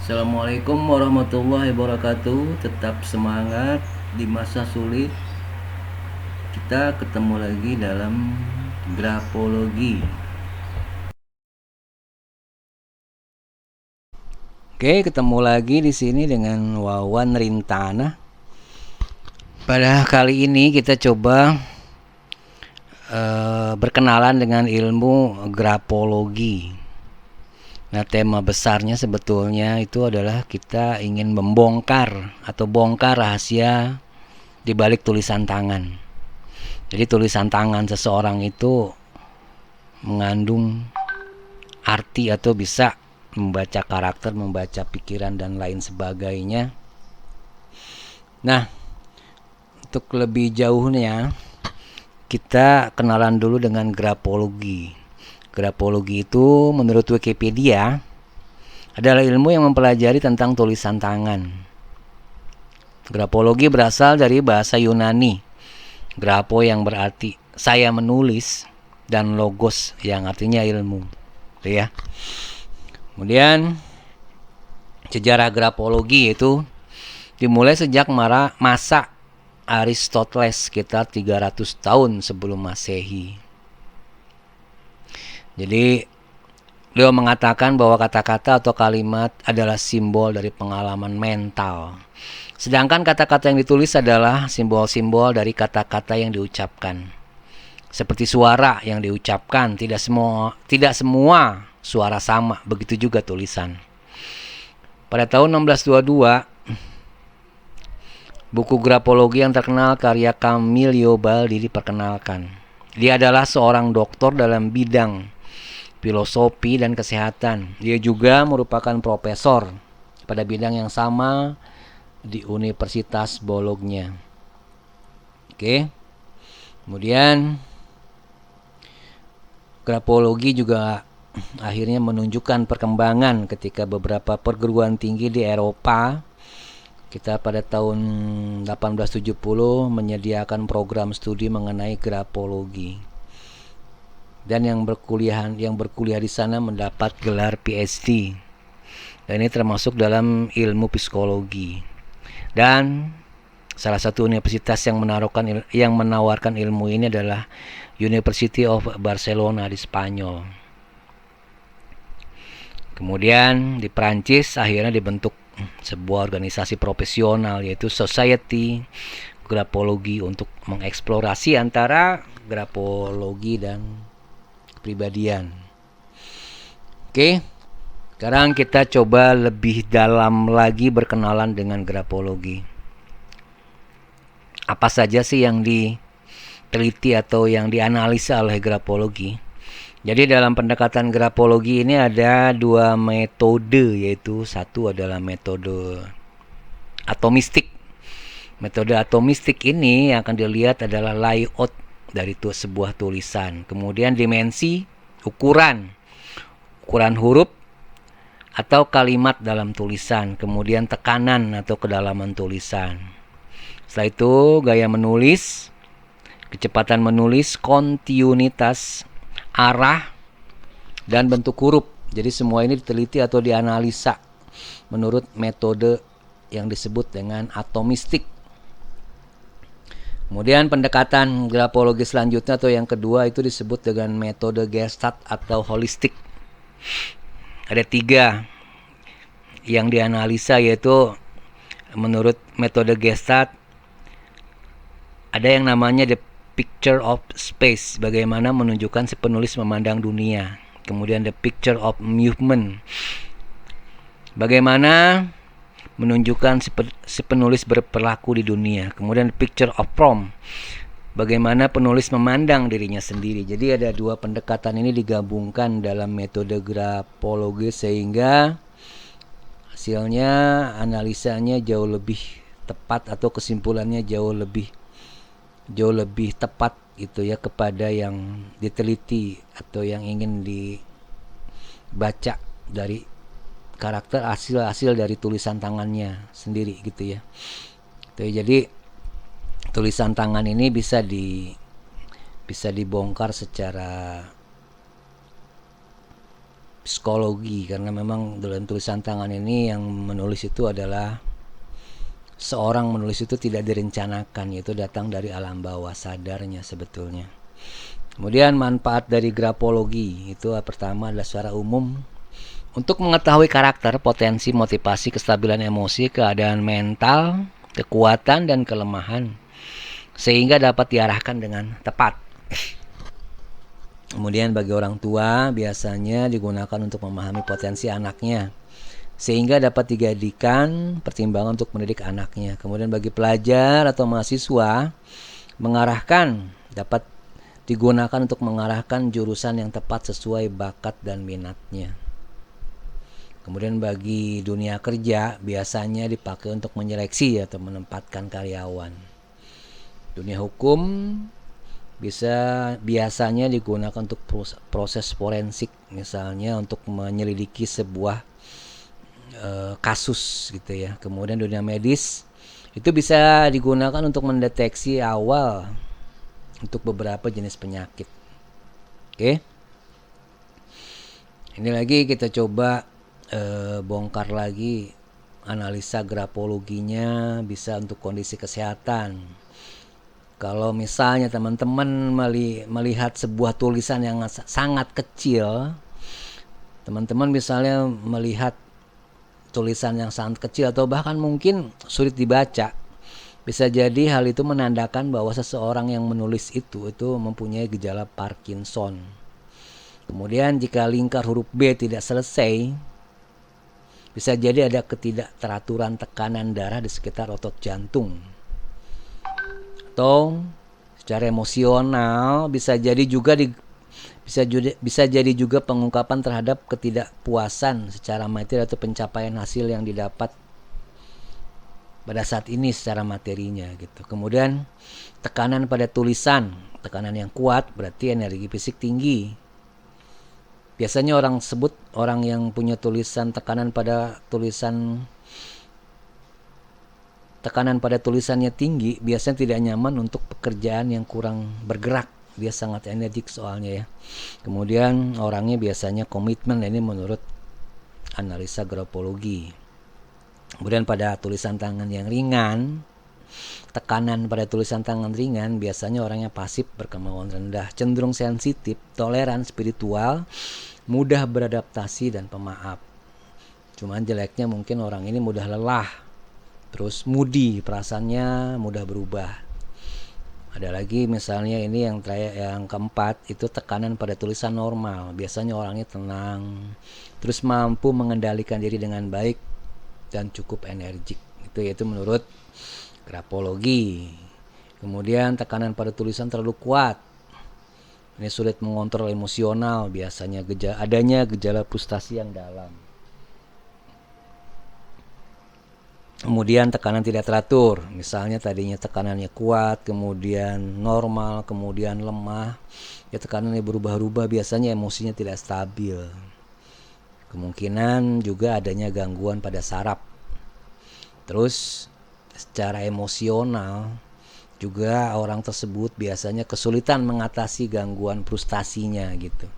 Assalamualaikum warahmatullahi wabarakatuh. Tetap semangat di masa sulit. Kita ketemu lagi dalam grafologi. Oke, ketemu lagi di sini dengan Wawan Rintana. Pada kali ini kita coba berkenalan dengan ilmu grafologi. Nah, tema besarnya sebetulnya itu adalah kita ingin membongkar atau bongkar rahasia di balik tulisan tangan. Jadi tulisan tangan seseorang itu mengandung arti atau bisa membaca karakter, membaca pikiran dan lain sebagainya. Nah, untuk lebih jauhnya kita kenalan dulu dengan grafologi. Grafologi itu menurut Wikipedia adalah ilmu yang mempelajari tentang tulisan tangan. Grafologi berasal dari bahasa Yunani. Grafo yang berarti saya menulis dan logos yang artinya ilmu. Ya. Kemudian sejarah grafologi itu dimulai sejak masa Aristoteles sekitar 300 tahun sebelum Masehi. Jadi beliau mengatakan bahwa kata-kata atau kalimat adalah simbol dari pengalaman mental. Sedangkan kata-kata yang ditulis adalah simbol-simbol dari kata-kata yang diucapkan. Seperti suara yang diucapkan, tidak semua suara sama, begitu juga tulisan. Pada tahun 1622, buku grafologi yang terkenal karya Camillo Baldi diperkenalkan. Dia adalah seorang doktor dalam bidang filosofi dan kesehatan. Dia juga merupakan profesor pada bidang yang sama di Universitas Bologna. Oke. Kemudian grafologi juga akhirnya menunjukkan perkembangan ketika beberapa perguruan tinggi di Eropa kita pada tahun 1870 menyediakan program studi mengenai grafologi. Dan yang berkuliah di sana mendapat gelar PhD. Dan ini termasuk dalam ilmu psikologi. Dan salah satu universitas yang menawarkan ilmu ini adalah University of Barcelona di Spanyol. Kemudian di Prancis akhirnya dibentuk sebuah organisasi profesional yaitu Society Grafologi untuk mengeksplorasi antara grafologi dan kepribadian. Oke, sekarang kita coba lebih dalam lagi berkenalan dengan grafologi. Apa saja sih yang diteliti atau yang dianalisa oleh grafologi? Jadi dalam pendekatan grafologi ini ada dua metode, yaitu satu adalah metode atomistik. Metode atomistik ini yang akan dilihat adalah layout dari sebuah tulisan. Kemudian dimensi, ukuran huruf atau kalimat dalam tulisan. Kemudian tekanan atau kedalaman tulisan. Setelah itu gaya menulis, kecepatan menulis, kontinuitas, arah, dan bentuk huruf. Jadi semua ini diteliti atau dianalisa menurut metode yang disebut dengan atomistik. Kemudian pendekatan grafologi selanjutnya atau yang kedua itu disebut dengan metode Gestalt atau holistik. Ada 3 yang dianalisa, yaitu menurut metode Gestalt ada yang namanya the picture of space, bagaimana menunjukkan si penulis memandang dunia. Kemudian the picture of movement, bagaimana menunjukkan si penulis berperilaku di dunia. Kemudian the picture of form, bagaimana penulis memandang dirinya sendiri. Jadi ada 2 pendekatan ini digabungkan dalam metode grafologi sehingga hasilnya analisanya jauh lebih tepat atau kesimpulannya jauh lebih tepat gitu ya kepada yang diteliti atau yang ingin dibaca dari karakter hasil dari tulisan tangannya sendiri gitu ya. Jadi tulisan tangan ini bisa dibongkar secara psikologi, karena memang dalam tulisan tangan ini yang menulis itu adalah seorang menulis itu tidak direncanakan, yaitu datang dari alam bawah sadarnya sebetulnya. Kemudian manfaat dari grafologi itu pertama adalah secara umum untuk mengetahui karakter, potensi, motivasi, kestabilan emosi, keadaan mental, kekuatan dan kelemahan, sehingga dapat diarahkan dengan tepat. Kemudian bagi orang tua biasanya digunakan untuk memahami potensi anaknya, sehingga dapat dijadikan pertimbangan untuk mendidik anaknya. Kemudian bagi pelajar atau mahasiswa, dapat digunakan untuk mengarahkan jurusan yang tepat sesuai bakat dan minatnya. Kemudian bagi dunia kerja biasanya dipakai untuk menyeleksi atau menempatkan karyawan. Dunia hukum biasanya digunakan untuk proses forensik, misalnya untuk menyelidiki sebuah kasus gitu ya. Kemudian dunia medis itu bisa digunakan untuk mendeteksi awal untuk beberapa jenis penyakit. Oke. Ini lagi kita coba bongkar lagi analisa grafologinya, bisa untuk kondisi kesehatan. Kalau misalnya teman-teman melihat sebuah tulisan yang sangat kecil, teman-teman misalnya melihat tulisan yang sangat kecil atau bahkan mungkin sulit dibaca, bisa jadi hal itu menandakan bahwa seseorang yang menulis itu mempunyai gejala Parkinson. Kemudian jika lingkar huruf B tidak selesai, bisa jadi ada ketidakteraturan tekanan darah di sekitar otot jantung. Atau secara emosional bisa jadi juga pengungkapan terhadap ketidakpuasan secara materi atau pencapaian hasil yang didapat pada saat ini secara materinya gitu. Kemudian tekanan pada tulisan, tekanan yang kuat berarti energi fisik tinggi. Biasanya orang yang punya tekanan pada tulisannya tinggi biasanya tidak nyaman untuk pekerjaan yang kurang bergerak. Dia sangat energik soalnya ya. Kemudian orangnya biasanya komitmen, ini menurut analisa grafologi. Kemudian pada tulisan tangan yang ringan, tekanan pada tulisan tangan ringan biasanya orangnya pasif, berkemauan rendah, cenderung sensitif, toleran, spiritual, mudah beradaptasi dan pemaaf. Cuman jeleknya mungkin orang ini mudah lelah, terus moody, perasaannya mudah berubah. Ada lagi misalnya ini yang keempat, itu tekanan pada tulisan normal. Biasanya orangnya tenang, terus mampu mengendalikan diri dengan baik dan cukup energik. Itu menurut grafologi. Kemudian tekanan pada tulisan terlalu kuat, ini sulit mengontrol emosional, biasanya adanya gejala frustasi yang dalam. Kemudian tekanan tidak teratur, misalnya tadinya tekanannya kuat, kemudian normal, kemudian lemah, ya tekanannya berubah-ubah, biasanya emosinya tidak stabil. Kemungkinan juga adanya gangguan pada saraf. Terus secara emosional juga orang tersebut biasanya kesulitan mengatasi gangguan frustasinya gitu.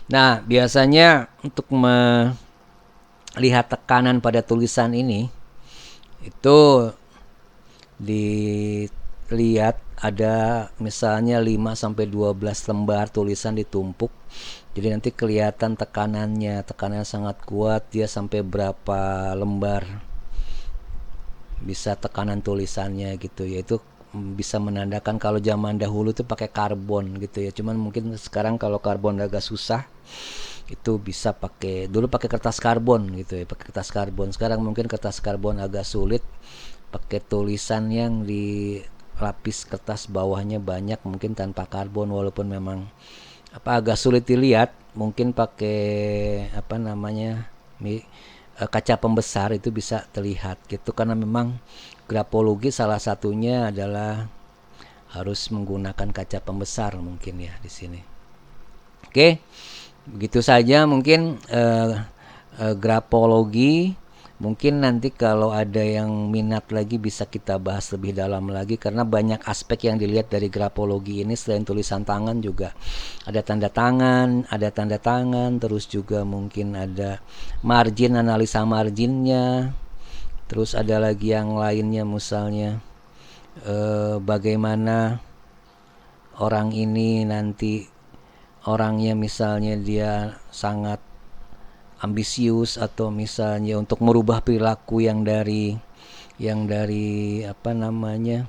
Nah, biasanya untuk melihat tekanan pada tulisan ini itu dilihat ada misalnya 5-12 lembar tulisan ditumpuk. Jadi nanti kelihatan tekanannya sangat kuat, dia sampai berapa lembar bisa tekanan tulisannya gitu, yaitu bisa menandakan kalau zaman dahulu tuh pakai karbon gitu ya. Cuman mungkin sekarang kalau karbon agak susah, itu bisa dulu pakai kertas karbon gitu ya, pakai kertas karbon. Sekarang mungkin kertas karbon agak sulit, pakai tulisan yang di lapis kertas bawahnya banyak, mungkin tanpa karbon, walaupun memang agak sulit dilihat, mungkin pakai kaca pembesar itu bisa terlihat gitu, karena memang grafologi salah satunya adalah harus menggunakan kaca pembesar mungkin ya di sini. Oke. Begitu saja mungkin grafologi. Mungkin nanti kalau ada yang minat lagi bisa kita bahas lebih dalam lagi, karena banyak aspek yang dilihat dari grafologi ini. Selain tulisan tangan juga ada tanda tangan, terus juga mungkin ada margin, analisa marginnya, terus ada lagi yang lainnya, misalnya bagaimana orang ini nanti, orangnya misalnya dia sangat ambisius, atau misalnya untuk merubah perilaku yang dari apa namanya,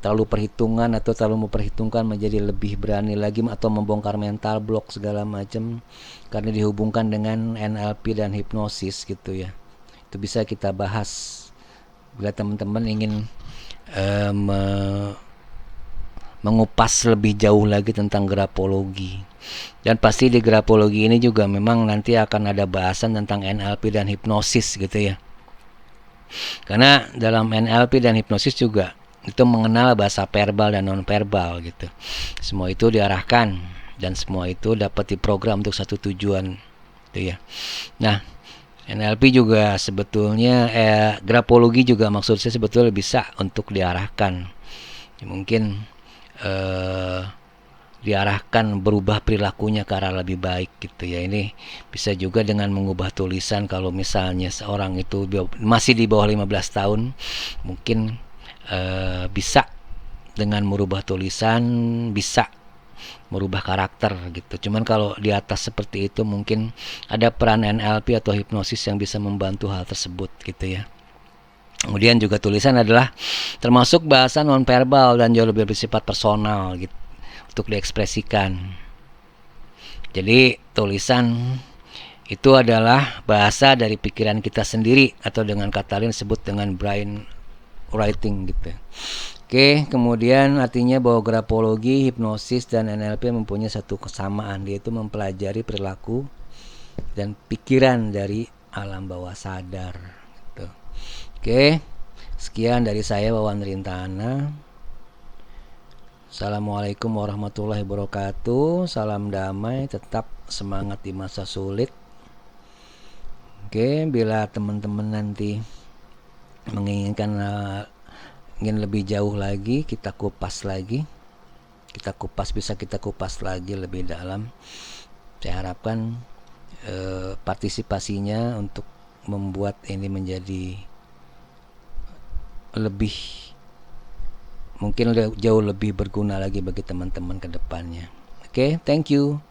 terlalu perhitungan atau terlalu memperhitungkan menjadi lebih berani lagi, atau membongkar mental block segala macam, karena dihubungkan dengan NLP dan hipnosis gitu ya. Itu bisa kita bahas bila teman-teman ingin mengupas lebih jauh lagi tentang grafologi. Dan pasti di grafologi ini juga memang nanti akan ada bahasan tentang NLP dan hipnosis gitu ya. Karena dalam NLP dan hipnosis juga itu mengenal bahasa verbal dan non-verbal gitu. Semua itu diarahkan dan semua itu dapat diprogram untuk satu tujuan gitu ya. Nah, NLP juga sebetulnya grafologi juga maksud saya sebetulnya bisa untuk diarahkan. Mungkin diarahkan berubah perilakunya ke arah lebih baik gitu ya. Ini bisa juga dengan mengubah tulisan. Kalau misalnya seorang itu masih di bawah 15 tahun, mungkin bisa dengan merubah tulisan bisa merubah karakter gitu. Cuman kalau di atas seperti itu mungkin ada peran NLP atau hipnosis yang bisa membantu hal tersebut gitu ya. Kemudian juga tulisan adalah termasuk bahasa nonverbal dan jauh lebih bersifat personal gitu untuk diekspresikan. Jadi tulisan itu adalah bahasa dari pikiran kita sendiri, atau dengan kata lain disebut dengan brain writing gitu. Oke, kemudian artinya bahwa grafologi, hipnosis, dan NLP mempunyai satu kesamaan, yaitu mempelajari perilaku dan pikiran dari alam bawah sadar gitu. Oke, sekian dari saya, Wawan Rintana. Assalamualaikum warahmatullahi wabarakatuh. Salam damai, tetap semangat di masa sulit. Oke, bila teman-teman nanti menginginkan ingin lebih jauh lagi, kita kupas lagi. Bisa kita kupas lagi lebih dalam. Saya harapkan partisipasinya untuk membuat ini menjadi lebih, mungkin jauh lebih berguna lagi bagi teman-teman ke depannya. Oke, thank you.